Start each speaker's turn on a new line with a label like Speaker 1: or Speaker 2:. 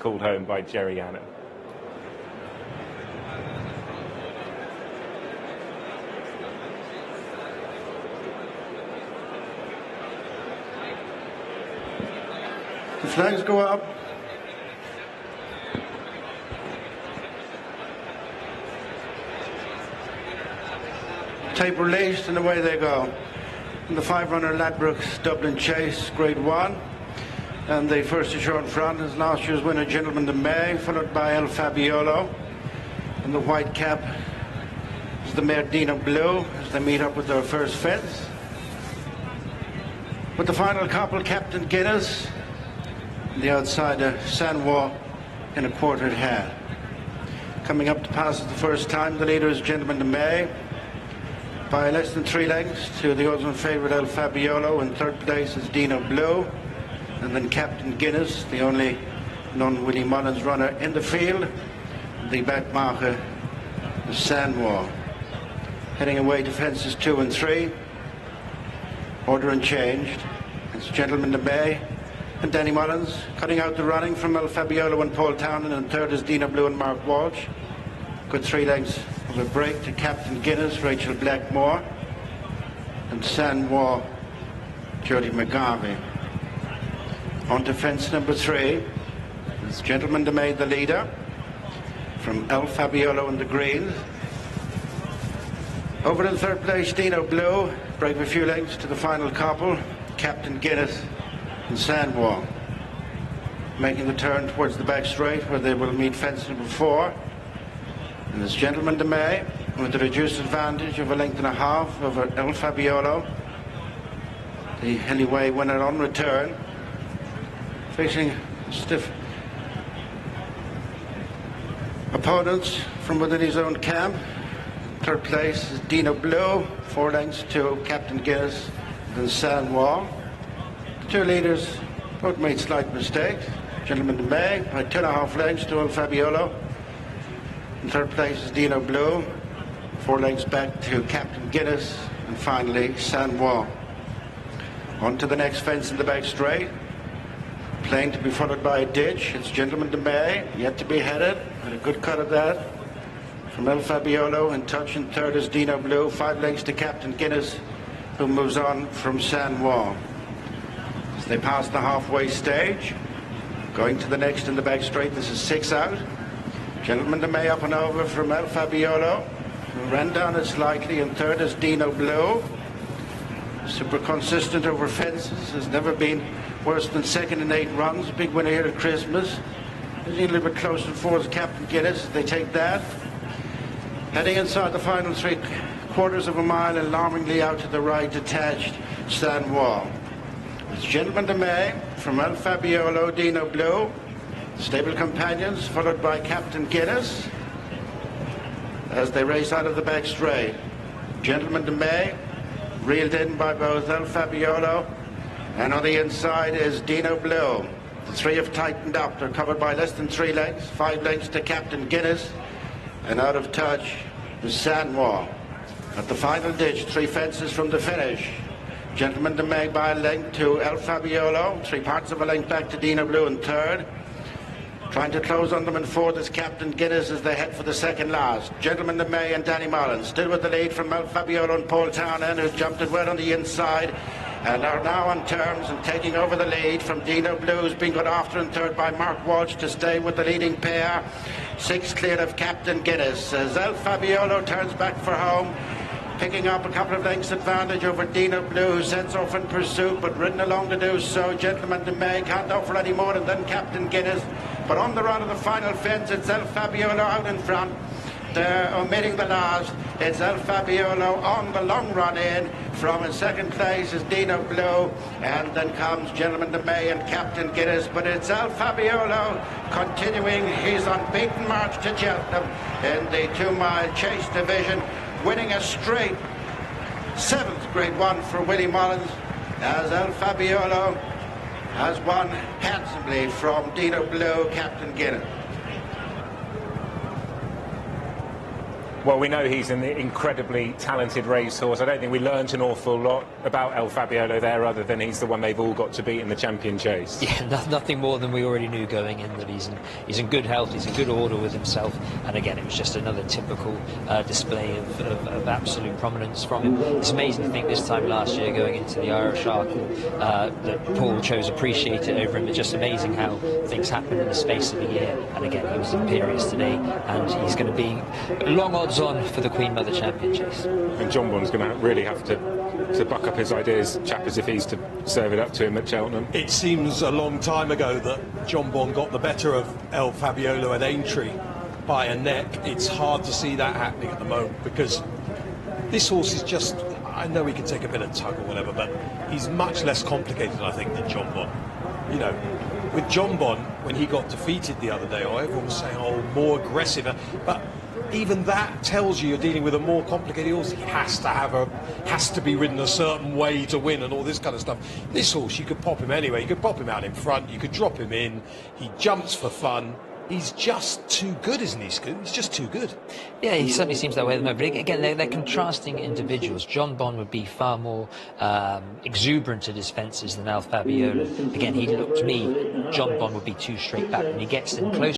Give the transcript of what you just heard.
Speaker 1: called home by Jerry Annan.
Speaker 2: The flags go up. Tape released and away they go. And the 5-runner Ladbrokes Dublin Chase, Grade 1. And the first to show in front is last year's winner, Gentleman de May, followed by El Fabiolo. And the white cap is the mare Dino Blue as they meet up with their first fence. With the final couple, Captain Guinness. The outsider, Sanwa, in a quartered hat. Coming up to pass it the first time, the leader is Gentleman de May. By less than 3 lengths to the odds-on favourite El Fabiolo. In third place is Dino Blue. And then Captain Guinness, the only non-Willie Mullins runner in the field. The backmarker is Sanwa. Heading away to fences 2 and 3. Order unchanged. It's Gentleman de May and Danny Mullins. Cutting out the running from El Fabiolo and Paul Townend, and third is Dino Blue and Mark Walsh. Good 3 lengths of a break to Captain Guinness, Rachel Blackmore, and Sanwa, Jody McGarvey. On to fence number 3. It's Gentleman de May, the leader, from El Fabiolo in the green. Over in third place, Dino Blue, break a few lengths to the final couple, Captain Guinness and Sanwa. Making the turn towards the back straight where they will meet fence number 4. And it's Gentleman de May with the reduced advantage of 1.5 lengths over El Fabiolo. The Hellyway winner on return. Facing stiff opponents from within his own camp. Third place is Dino Blue, 4 lengths to Captain Guinness and Sanwa. The 2 leaders both made slight mistakes. Gentleman de May by 2.5 lengths to El Fabiolo. In third place is Dino Blue, 4 lengths back to Captain Guinness, and finally Sanwa. On to the next fence in the back straight. Plain to be followed by a ditch. It's Gentleman de May, yet to be headed. Had a good cut of that from El Fabiolo. In touch in third is Dino Blue, 5 lengths to Captain Guinness, who moves on from Sanwa. As they pass the halfway stage, going to the next in the back straight, this is 6 out. Gentleman de May up and over from El Fabiolo, who ran down it slightly. In third is Dino Blue. Super consistent over fences, has never been worse than second in 8 runs. Big winner here at Christmas. A little bit closer towards Captain Guinness. They take that. Heading inside the final 3/4 of a mile, alarmingly out to the right, detached Sanwa. It's Gentleman de May from El Fabiolo, Dino Blue. Stable companions, followed by Captain Guinness as they race out of the back straight. Gentleman de May, reeled in by both El Fabiolo, and on the inside is Dino Blue. The 3 have tightened up. They're covered by less than 3 lengths, 5 lengths to Captain Guinness, and out of touch is Sanwa. At the final ditch, 3 fences from the finish. Gentleman de May by a length to El Fabiolo, 3/4 of a length back to Dino Blue in third. Trying to close on them in fourth is Captain Guinness as they head for the second last. Gentleman de May and Danny Mullins still with the lead from El Fabiolo and Paul Townend, who jumped it well on the inside and are now on terms and taking over the lead from Dino Blue, who's been got after in third by Mark Walsh to stay with the leading pair. 6 clear of Captain Guinness as El Fabiolo turns back for home, picking up a couple of lengths advantage over Dino Blue, who sets off in pursuit, but ridden along to do so. Gentleman de May can't offer any more, and then Captain Guinness. But on the run of the final fence, it's El Fabiolo out in front. They're omitting the last. It's El Fabiolo on the long run in. From in second place is Dino Blue, and then comes Gentleman de May and Captain Guinness. But it's El Fabiolo continuing his unbeaten march to Cheltenham in the 2-mile chase division, winning a straight 7th Grade 1 for Willie Mullins, as El Fabiolo has won handsomely from Dino Blue, Captain Guinness.
Speaker 1: Well, we know he's an incredibly talented racehorse. I don't think we learnt an awful lot about El Fabiolo there, other than he's the one they've all got to beat in the champion chase.
Speaker 3: Yeah, nothing more than we already knew going in, that he's in good health, he's in good order with himself, and again, it was just another typical display of absolute prominence from him. It's amazing to think this time last year, going into the Irish Arkle, that Paul chose Appreciate It over him. It's just amazing how things happen in the space of a year, and again, he was imperious today, and he's going to be long odds on for the Queen Mother Champion Chase.
Speaker 1: And John Bond's going to really have to buck up his ideas, chappers, if he's to serve it up to him at Cheltenham.
Speaker 4: It seems a long time ago that John Bond got the better of El Fabiolo at Aintree by a neck. It's hard to see that happening at the moment, because this horse is just, I know he can take a bit of tug or whatever, but he's much less complicated, I think, than John Bond. You know, with John Bond, when he got defeated the other day, everyone was saying, oh, more aggressive, but even that tells you're dealing with a more complicated horse. He has to be ridden a certain way to win and all this kind of stuff. This horse, you could pop him anyway. You could pop him out in front, you could drop him in, he jumps for fun. He's just too good, isn't he, Scoot? He's just too good.
Speaker 3: Yeah, he certainly seems that way at the moment. But again, they're contrasting individuals. John Bond would be far more exuberant at his fences than El Fabiolo. Again, he looked to me, John Bond would be too straight back. When he gets in close